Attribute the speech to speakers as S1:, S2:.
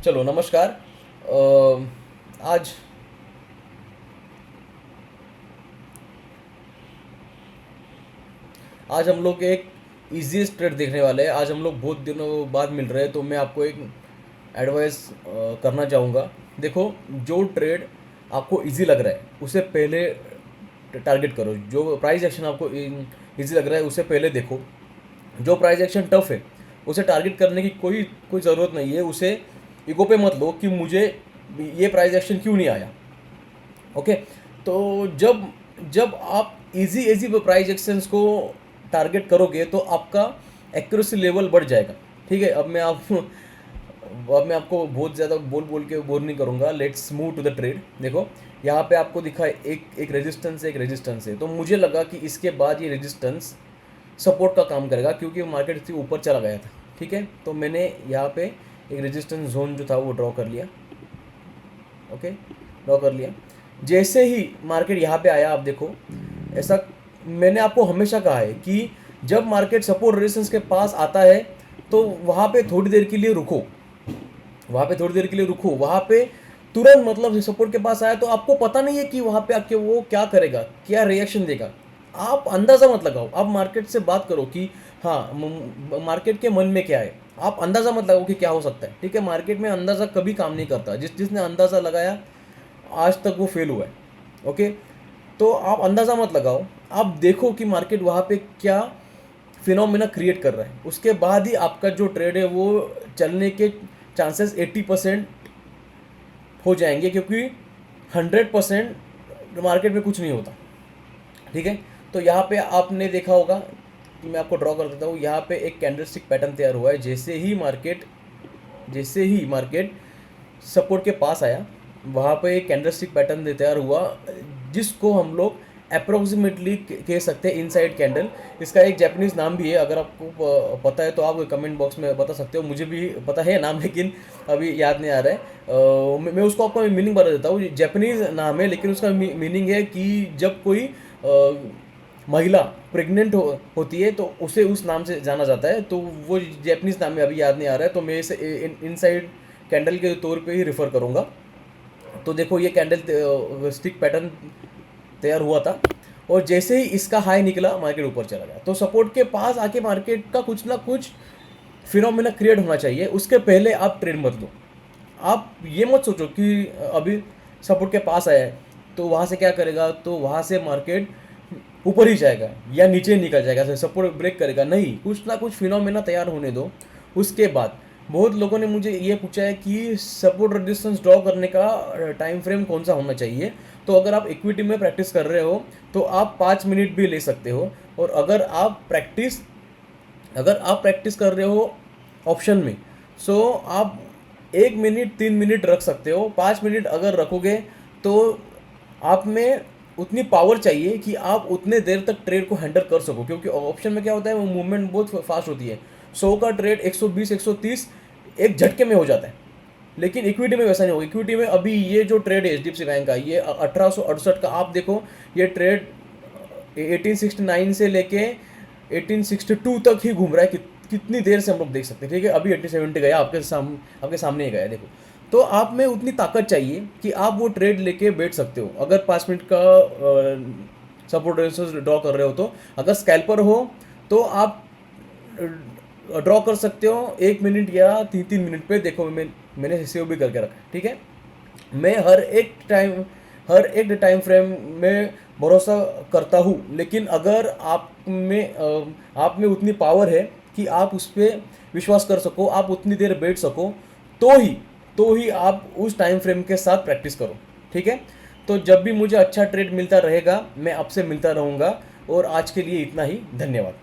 S1: चलो नमस्कार। आज आज हम लोग एक इजीएस्ट ट्रेड देखने वाले हैं। आज हम लोग बहुत दिनों बाद मिल रहे हैं, तो मैं आपको एक एडवाइस करना चाहूँगा। देखो, जो ट्रेड आपको इजी लग रहा है उसे पहले टारगेट करो। जो प्राइस एक्शन आपको इजी लग रहा है उसे पहले देखो। जो प्राइस एक्शन टफ है उसे टारगेट करने की कोई कोई ज़रूरत नहीं है। उसे ईगो पे मत लो कि मुझे ये प्राइस एक्शन क्यों नहीं आया। ओके, तो जब जब आप इजी इजी प्राइस एक्शंस को टारगेट करोगे तो आपका एक्यूरेसी लेवल बढ़ जाएगा। ठीक है, अब मैं आपको बहुत ज़्यादा बोल बोल के बोर नहीं करूँगा। Let's move to the trade. देखो, यहाँ पे आपको दिखा है एक एक रेजिस्टेंस है। तो मुझे लगा कि इसके बाद ये रेजिस्टेंस सपोर्ट का काम करेगा, क्योंकि मार्केट इससे ऊपर चला गया था। ठीक है, तो मैंने यहाँ पे एक रेजिस्टेंस जोन जो था वो ड्रॉ कर लिया। ओके, ड्रॉ कर लिया। जैसे ही मार्केट यहाँ पे आया, आप देखो, ऐसा मैंने आपको हमेशा कहा है कि जब मार्केट सपोर्ट रेजिस्टेंस के पास आता है तो वहाँ पे थोड़ी देर के लिए रुको। वहाँ पे तुरंत, मतलब सपोर्ट के पास आया तो आपको पता नहीं है कि वहाँ पे आके वो क्या करेगा, क्या रिएक्शन देगा। आप अंदाज़ा मत लगाओ। आप मार्केट से बात करो कि हाँ, मार्केट के मन में क्या है। आप अंदाज़ा मत लगाओ कि क्या हो सकता है। ठीक है, मार्केट में अंदाज़ा कभी काम नहीं करता। जिसने अंदाज़ा लगाया आज तक वो फेल हुआ है। ओके, तो आप अंदाज़ा मत लगाओ। आप देखो कि मार्केट वहाँ पे क्या फिनोमिना क्रिएट कर रहा है। उसके बाद ही आपका जो ट्रेड है वो चलने के चांसेस 80% हो जाएंगे, क्योंकि 100% मार्केट में कुछ नहीं होता। ठीक है, तो यहाँ पे आपने देखा होगा कि मैं आपको ड्रॉ कर देता हूँ। यहाँ पे एक कैंडलस्टिक पैटर्न तैयार हुआ है। जैसे ही मार्केट सपोर्ट के पास आया, वहाँ पे एक कैंडलस्टिक पैटर्न तैयार हुआ, जिसको हम लोग अप्रोक्सीमेटली कह सकते हैं इनसाइड कैंडल। इसका एक जापानीज़ नाम भी है। अगर आपको पता है तो आप कमेंट बॉक्स में बता सकते हो। मुझे भी पता है नाम, लेकिन अभी याद नहीं आ रहा है। मैं उसको आपको मीनिंग बता देता हूँ। जापानीज़ नाम है, लेकिन उसका मीनिंग है कि जब कोई महिला प्रेग्नेंट होती है तो उसे उस नाम से जाना जाता है। तो वो जैपनीज़ नाम में अभी याद नहीं आ रहा है, तो मैं इसे इनसाइड कैंडल के तौर पे ही रेफ़र करूँगा। तो देखो, ये कैंडल स्टिक पैटर्न तैयार हुआ था, और जैसे ही इसका हाई निकला मार्केट ऊपर चला गया। तो सपोर्ट के पास आके मार्केट का कुछ ना कुछ फिनोमेना क्रिएट होना चाहिए। उसके पहले आप ट्रेड मत लो। आप ये मत सोचो कि अभी सपोर्ट के पास आया है तो वहाँ से क्या करेगा, तो वहाँ से मार्केट ऊपर ही जाएगा या नीचे निकल जाएगा, सपोर्ट ब्रेक करेगा। नहीं, कुछ ना कुछ फिनोमेना तैयार होने दो। उसके बाद बहुत लोगों ने मुझे ये पूछा है कि सपोर्ट रेजिस्टेंस ड्रॉ करने का टाइम फ्रेम कौन सा होना चाहिए। तो अगर आप इक्विटी में प्रैक्टिस कर रहे हो तो आप 5 मिनट भी ले सकते हो। और अगर आप प्रैक्टिस कर रहे हो ऑप्शन में, सो आप 1 मिनट 3 मिनट रख सकते हो। 5 मिनट अगर रखोगे तो आप में उतनी पावर चाहिए कि आप उतने देर तक ट्रेड को हैंडल कर सको, क्योंकि ऑप्शन में क्या होता है, वो मूवमेंट बहुत फास्ट होती है। 100 का ट्रेड 120 130 एक झटके में हो जाता है। लेकिन इक्विटी में वैसा नहीं होगा। इक्विटी में अभी ये जो ट्रेड है एचडीएफसी बैंक का, ये 1868 का, आप देखो ये ट्रेड 1869 से लेके 1862 तक ही घूम रहा है। कितनी देर से हम लोग देख सकते हैं। ठीक है, अभी 1870 गया, आपके सामने ही गया। देखो, तो आप में उतनी ताकत चाहिए कि आप वो ट्रेड लेके बैठ सकते हो। अगर 5 मिनट का सपोर्ट रेजिस्टेंस ड्रॉ कर रहे हो, तो अगर स्कैल्पर हो तो आप ड्रॉ कर सकते हो 1 मिनट या 3 3 मिनट पे। देखो, मैंने सेव भी करके रखा। ठीक है, मैं हर एक टाइम फ्रेम में भरोसा करता हूँ, लेकिन अगर आप में उतनी पावर है कि आप उस पर विश्वास कर सको, आप उतनी देर बैठ सको, तो ही आप उस टाइम फ्रेम के साथ प्रैक्टिस करो। ठीक है, तो जब भी मुझे अच्छा ट्रेड मिलता रहेगा मैं आपसे मिलता रहूँगा। और आज के लिए इतना ही। धन्यवाद।